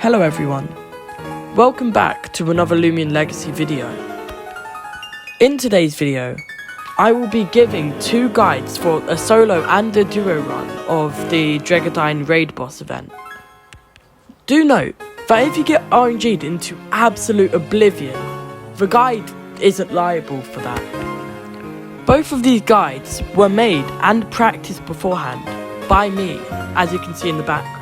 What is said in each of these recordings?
Hello everyone, welcome back to another Loomian Legacy video. In today's video, I will be giving two guides for a solo and a duo run of the Dreggodyne raid boss event. Do note that if you get RNG'd into absolute oblivion, the guide isn't liable for that. Both of these guides were made and practiced beforehand by me, as you can see in the background.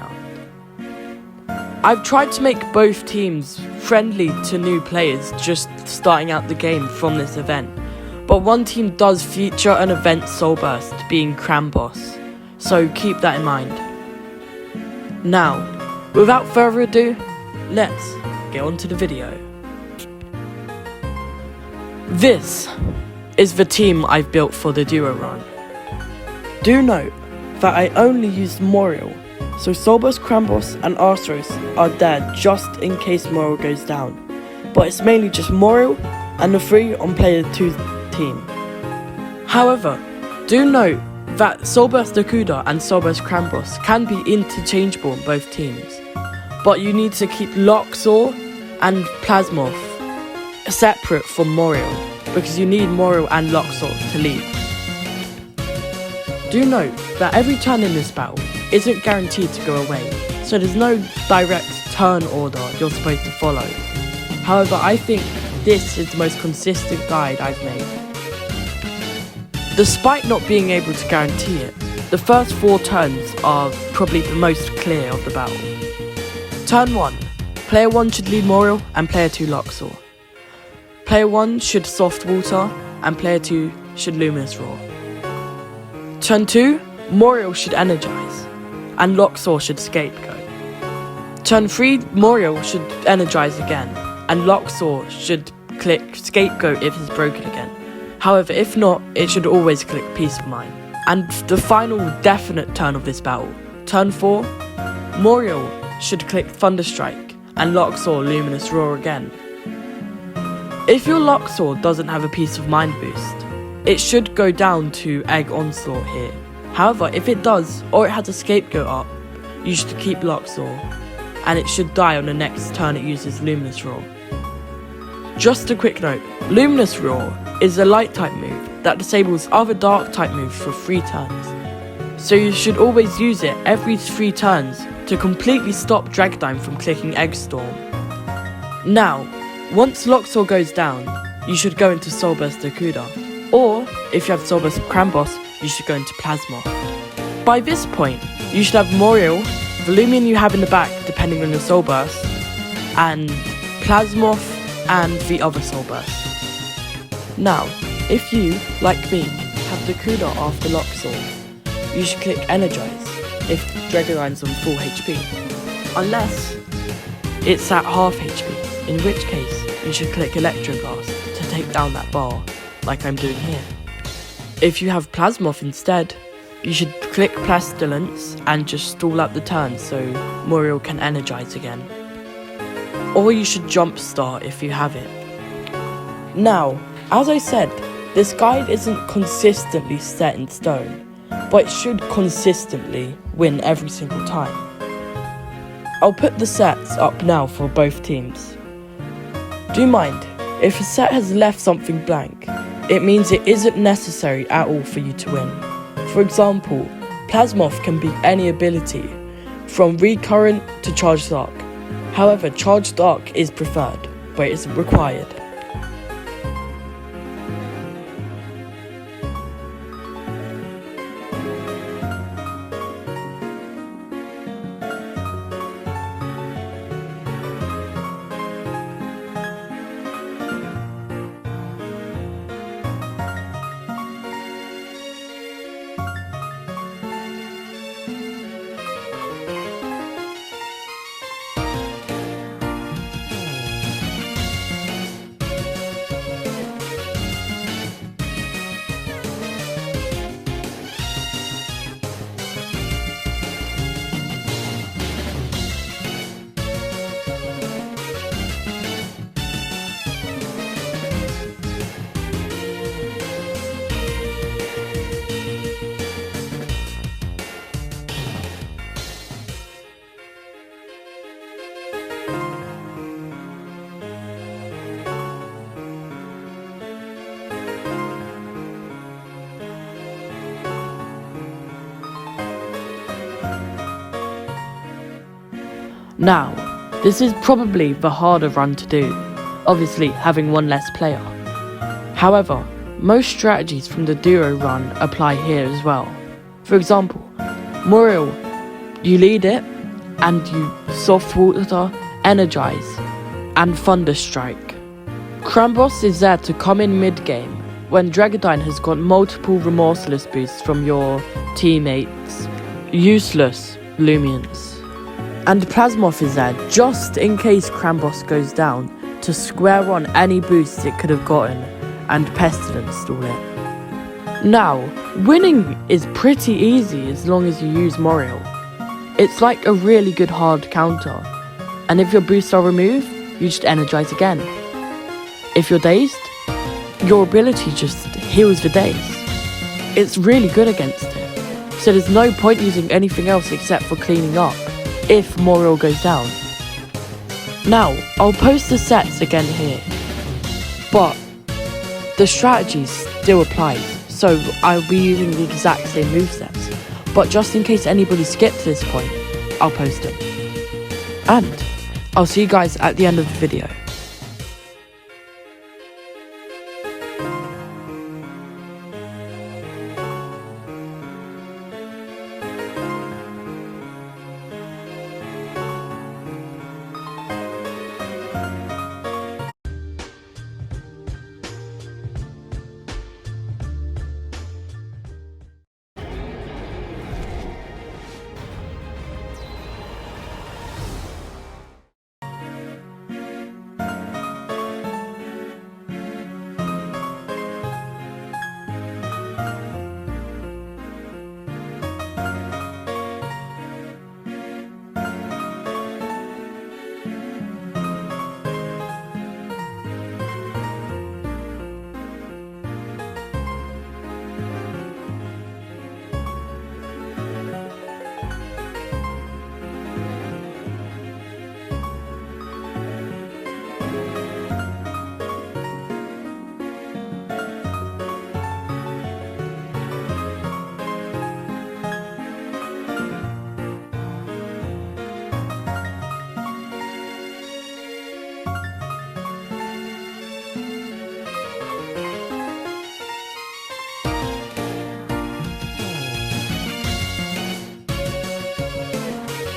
I've tried to make both teams friendly to new players just starting out the game from this event, but one team does feature an event soul burst being Cram Boss, so keep that in mind. Now, without further ado, let's get on to the video. This is the team I've built for the duo run. Do note that I only used Moriel, so Soulburst, Cramboss and Arthros are there just in case Moriel goes down, but it's mainly just Moriel and the 3 on player 2's team. However, do note that Soulburst Dakuda and Soulburst Cramboss can be interchangeable in both teams, but you need to keep Luxor and Plasmoth separate from Moriel, because you need Moriel and Luxor to lead. Do note that every turn in this battle isn't guaranteed to go away, so there's no direct turn order you're supposed to follow. However, I think this is the most consistent guide I've made. Despite not being able to guarantee it, the first 4 turns are probably the most clear of the battle. Turn 1, player 1 should lead Moriel and player 2 Luxor. Player 1 should soft water and player 2 should luminous roar. Turn 2, Moriel should energize and Luxor should scapegoat. Turn 3, Moriel should energize again and Luxor should click scapegoat if it's broken again. However, if not, it should always click peace of mind. And the final definite turn of this battle, turn 4, Moriel should click thunderstrike and Luxor luminous roar again. If your Luxor doesn't have a peace of mind boost, it should go down to egg onslaught here. However, if it does, or it has a scapegoat up, you should keep Luxor, and it should die on the next turn it uses Luminous Roar. Just a quick note, Luminous Roar is a light type move that disables other dark type moves for 3 turns, so you should always use it every 3 turns to completely stop Dreggodyne from clicking Egg Storm. Now, once Luxor goes down, you should go into Soulburst Dakuda, or if you have Soulburst Cramboss, you should go into Plasmoth. By this point, you should have Moriel, the Loomian you have in the back depending on your Soul Burst, and Plasmoth and the other Soul Burst. Now, if you, like me, have Dakuda after Luxor, you should click Energize if Dreggodyne's on full HP, unless it's at half HP, in which case you should click Electro Blast to take down that bar, like I'm doing here. If you have Plasmoth instead, you should click Pestilence and just stall out the turn so Moriel can energize again. Or you should Jumpstart if you have it. Now, as I said, this guide isn't consistently set in stone, but it should consistently win every single time. I'll put the sets up now for both teams. Do mind, if a set has left something blank, it means it isn't necessary at all for you to win. For example, Plasmoth can be any ability, from Recurrent to Charged Arc. However, Charged Arc is preferred, but it isn't required. Now, this is probably the harder run to do, obviously having one less player. However, most strategies from the duo run apply here as well. For example, Muriel, you lead it, and you soft water, energize, and thunder strike. Krambos is there to come in mid-game when Dreggodyne has got multiple remorseless boosts from your teammates' useless Loomians. And Plasmoth is there just in case Krambos goes down to square on any boosts it could have gotten and Pestilence stall it. Now, winning is pretty easy as long as you use Muriel. It's like a really good hard counter, and if your boosts are removed, you just energize again. If you're dazed, your ability just heals the daze. It's really good against it, so there's no point using anything else except for cleaning up if Muriel goes down. Now, I'll post the sets again here, but the strategy still applies, so I'll be using the exact same movesets, but just in case anybody skips this point, I'll post them. And I'll see you guys at the end of the video.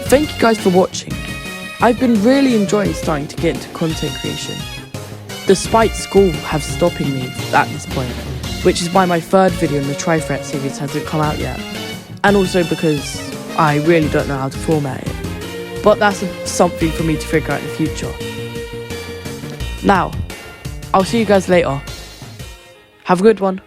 Thank you guys for watching. I've been really enjoying starting to get into content creation, despite school have stopping me at this point, which is why my third video in the Tri-Threat series hasn't come out yet, and also because I really don't know how to format it, but that's something for me to figure out in the future. Now, I'll see you guys later. Have a good one.